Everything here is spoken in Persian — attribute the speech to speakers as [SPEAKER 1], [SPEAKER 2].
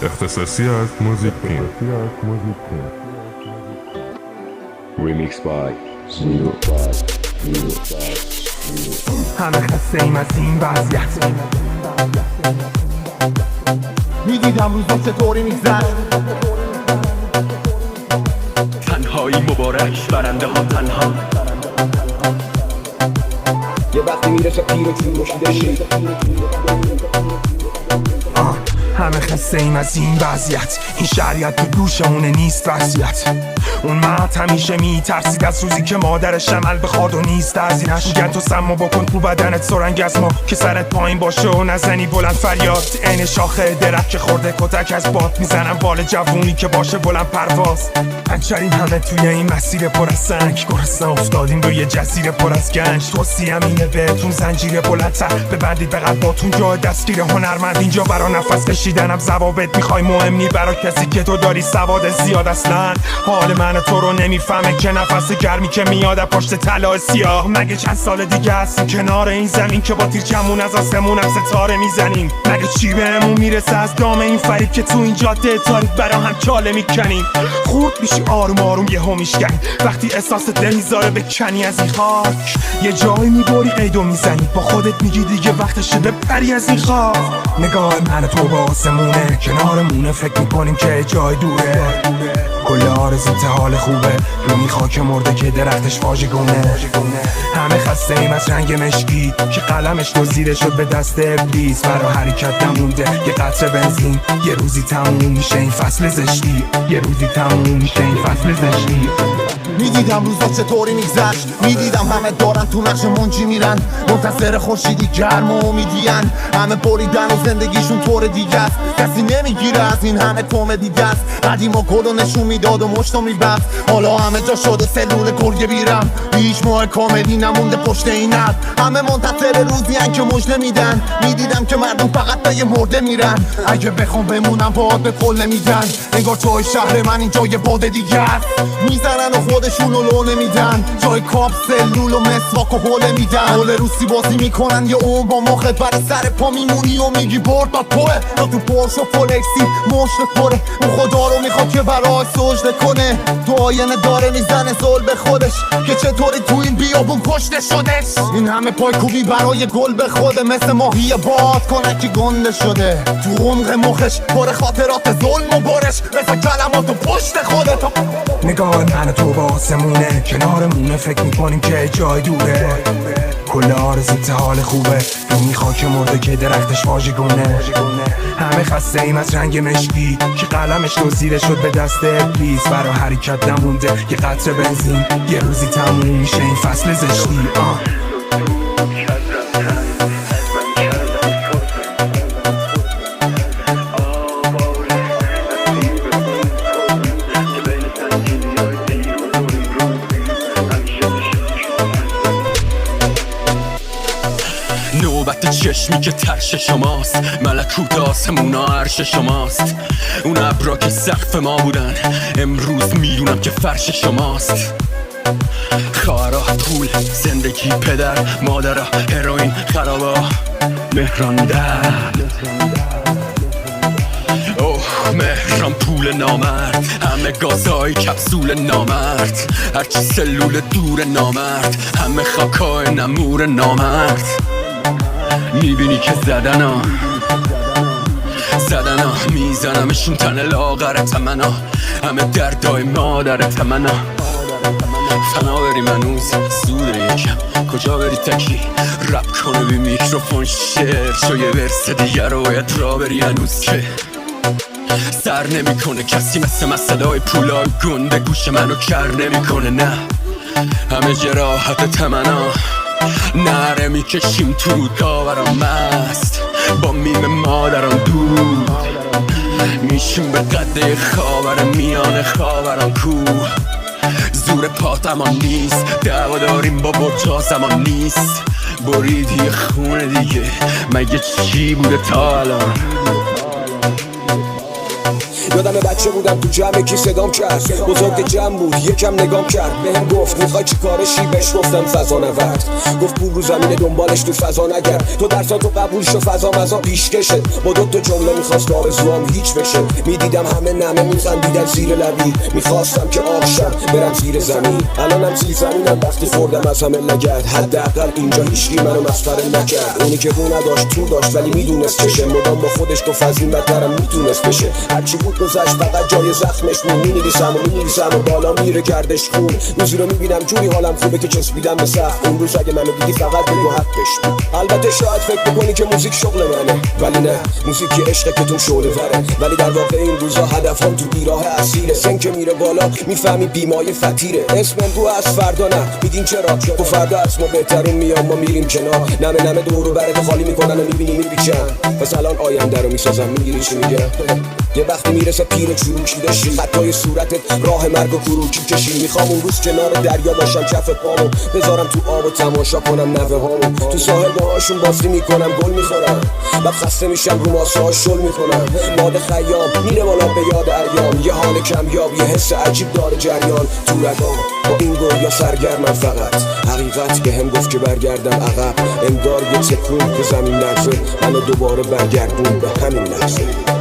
[SPEAKER 1] اختصاصی از موزیک پین.
[SPEAKER 2] Remix by Zero.
[SPEAKER 3] همه خسته ایم از این وضعیت. میدیدم روزا چطوری میگذشت.
[SPEAKER 4] تنهایی مبارک برنده ها تنها.
[SPEAKER 2] یه وقتی میرسه پیر و چون رشیده شید.
[SPEAKER 3] همه خسته ایم از این وضعیت. این شریعت تو گوشمونه نیست وضعیت. اون مرد همیشه میترسید از روزی که مادرش عمل بخواد و نیست ازینش. میگن تو سمو بکن تو بدنت سرنگ از ما که سرت پایین باشه و نزنی بلند فریاد. عین شاخه درخت که خورده کتک از باد. میزنم بال جوونی که باشه بلند پرواز. پنچریم همه توی این مسیر پر از سنگ. گرسنه افتادیم روی جزیره پر از گنج. توصیه‌ام اینه بهتون زنجیره بلندتر ببندید به قلباتون جای دستگیر هنرمند. اینجا برا نفس کشیدنم ضوابط میخوای مهم نی برا کسی که تو داری سواد زیاد. اصلا حال من تو رو نمیفهمه که نفس گرمی که میاد پشت طلا سیاه. مگه چند سال دیگه هستیم کنار این زمین که با تیرچمون از آسمون هم ستاره میزنیم. مگه چی بهمون میرسه از دام این فریب که تو این جاده تاریک برا هم چاله میکنیم. خورد میشی آروم آروم یهو میشکنی وقتی احساس دل میذاره بکنی از این خاک. یه جایی میبری قیدو میزنی با خودت میگی دیگه وقتشه بپری از این خاک. نگاه من تو با آسمونه کنارمونه فکر میکنیم که جای دوره. کل آرزو حال خوبه رو میخواد مرده که درختش واژگونه. همه خسته ایم از رنگ مشکی که قلمش دزدیده شد به دست ابلیس. برا حرکت نمونده یه قطره بنزین. یه روزی تموم میشه این فصل زشتی. یه روزی تموم میشه این فصل زشتی.
[SPEAKER 5] میدیدم روزا چطوری میگذشت. میدیدم همه دارن تو نقش منجی میرن منتظر خورشیدی گرم و امیدین. همه بریدن و زندگیشون طور دیگه است. کسی نمیگیره از این همه کمدی دست. قدیما گل و نشون میداد و مشتو میبست. حالا همه جا شده سلول گرگه بیرم. هیچ ماه کاملی نمونده پشت این عد. همه منتظر روزی هن که مژده میدن. میدیدم که مردم فقط به یه مرده میرن. اگه بخوام بمونم باید به پل نمیدن. انگار جای شهر من اینجا یه باد دیگه است. میزنن و خودشونو لو نمیدن. جای کاپ سلول و مسواک و حوله میدن. حول روسی بازی میکنن یه اون با مخت برای سر پا میمونی و میگی برد با توه. تا تو پرش و فولکسی مشت پره. اون خدا رو میخواد که برای سجده کنه. تو آینه داره میزنه زل به خودش که چطوری تو این بیابون کشته شدش. این همه پای کوبی برای گل به خوده. مثل ماهی باد کنه که گنده شده. تو عمق مخش پر خاطرات ظلم و برش. مثل کلمات و پشت خودت.
[SPEAKER 3] نگاه من تو با آسمونه کنارمونه فکر میکنیم که جای دوره. کل آرزوت حال خوبه رو میخواد که مرده که درختش واژگونه. همه خسته ایم از رنگ مشکی که قلمش دزدیده شد به دست ابلیس. برا حرکت نمونده یه قطره بنزین. یه روزی تموم میشه این فصل زشتی.
[SPEAKER 4] نوبت چشمی که ترش شماست. ملکوت آسمونا عرش شماست. اون ابرا که سقف ما بودن امروز میدونم که فرش شماست. خواهرها پول زندگی پدر مادرها هروئین خرابا مهران در. اوه مهران پول نامرد. همه گازهای کپسول نامرد. هرچی سلول دور نامرد. همه خاکای نمور نامرد. میبینی که زدنا میزنمشون تن لاغر تمنا. همه دردای مادر تمنا. فنا بریم هنوز زوده یکم کجا بری تکی رپ کنه بی میکروفون شعر شو یه ورس دیگر رو باید را بری هنوز که سر نمیکنه کسی مثل صدای پولای گنده گوش منو کر نمیکنه. نه همه جراحت تمنا نره میکشیم تو داورم مست با میم مادران دود میشیم به قده خاور میان خاوران کو. زور پاتمان نیست دعوا داریم با برجا زمان نیست. بریدی خونه دیگه مگه چی بوده تا الان.
[SPEAKER 2] یادم بچه بودم تو جمع کی صدام کرد، بزرگ جمع بود یکم نگام کرد، بهم گفت میخوای چی کارشی؟ بهش گفتم فضا نورد. گفت پول رو زمین دنبالش تو فضا نگرد، تو درساتو قبول شو فضا مزا پیشکشه. با دوتا جمله میخواست آرزوام هیچ بشه. میدیدم همه نمه میخندیدن زیر لبی، میخواستم که آبشم برم زیر زمین. الانم زیر زمینم وقتی خوردم از همه لگد، حداقل اینجا هیچکی منو مسخره نکرد. اونی که رو نداشت تو داشت ولی میدونست چشه، مدام با خودش گفت از این بدترم میتونست بشه. هرچی بود گذشت فقط جای زخمش مون، مینویسم و بالا میره گردش خون. روزی رو میبینم جوری حالم خوبه که چسبیدم به سقف. اون روز اگه منو دیدی فقط بگو حقش بود. البته شاید فکر بکنی که موزیک شغل منه، ولی نه، موزیک یه عشقه که تو شعله وره. ولی در واقع این روزا هدفم تو بیراه اسیره. سن که میره بالا میفهمی بیمای فتیره. اسم امرو از فردا نه، میگین چرا؟ و فردا از ما بهترون میام، ما میریم کنار. نمه دور و برت خالی میکنن و میبینی میپیچن. پس الان آینده رو میسازم، میگیری چی میگم؟ یه وقتی میرسه پیر و چروکی داشتی، خطای صورتت راه مرگ و کروکی کشی. میخوام اون روز کنار دریا باشم، کف پامو بذارم تو آب و تماشا کنم نوه هامو. تو ساحل باهاشون بازی میکنم، گل میخورم، بعد خسته میشم رو ماسه ها شل میکنم. باد خیام میره بالا به یاد ایام، یه حال کمیاب، یه حس عجیب داره جریان تو رگام. با این گل یا سرگرمم فقط حقیقت به هم گفت که برگردم عقب. انگار یه تکون که زمین لرزه منو دوباره برگردون به همین لحظه.